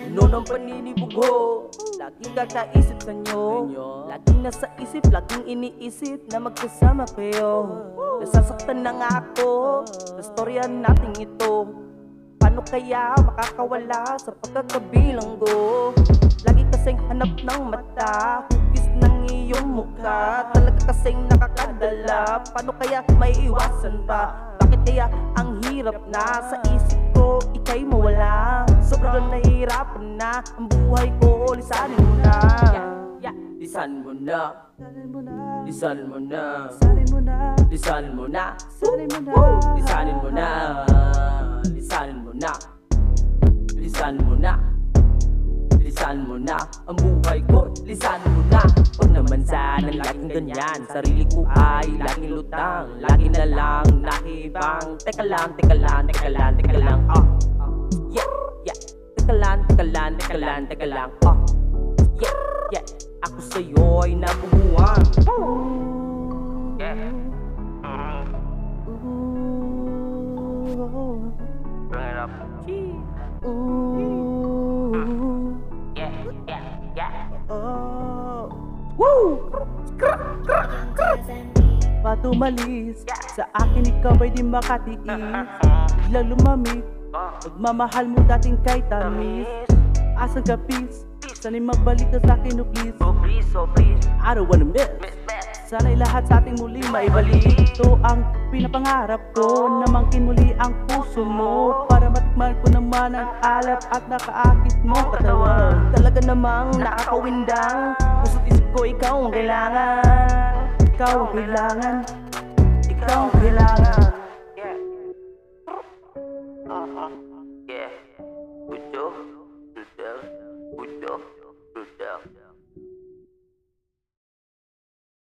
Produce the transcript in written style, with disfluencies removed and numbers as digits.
Puno ng paninibugho, laging kakaisip sa inyo. Laging nasa isip, laging iniisip na magkasama kayo. Nasasaktan na nga ako sa storya nating ito. Paano kaya makakawala sa pagkakabilanggo? Lagi kasing hanap ng mata, hugis ng iyong mukha. Talaga kasing nakakadala, paano kaya may iwasan pa? Bakit kaya ang hirap na sa isip ko, ika'y mawala? Sobrang nahihirapan na ang buhay ko, lisanin mo na. Lisan mo na, lisan mo na, lisanin mo na, lisanin mo na, lisanin mo na, lisan mo na, lisan mo na, ang buhay ko, lisanin mo na. Huwag naman sanang laging ganyan, sarili ko ay laging lutang, lagi na lang nakibang. Teka lang, teka lang, teka lang, teka lang, yeah, yeah. Teka lang, teka lang, teka lang, teka lang, yeah, yeah. Ako sa'yo'y nabubuwang. Yeah. Bring it up. Yeah, yeah, yeah. Woo! Patumalis sa akin, ikaw ay di makatiis. Biglang lumamig, pagmamahal mo dating kay tamis. Asang ka peace, sana'y magbalik ka sa'kin, oh please. I don't wanna miss. Sana'y lahat sa ating muli maibalik. Ito ang pinapangarap ko, na mangkin muli ang puso mo, para matikman ko naman ang alap at nakaakit mo katawan. Talaga namang nakakawindang, puso't isip ko ikaw ang kailangan. Ikaw ang kailangan, ikaw ang kailangan. Yeah. Yeah. Good job.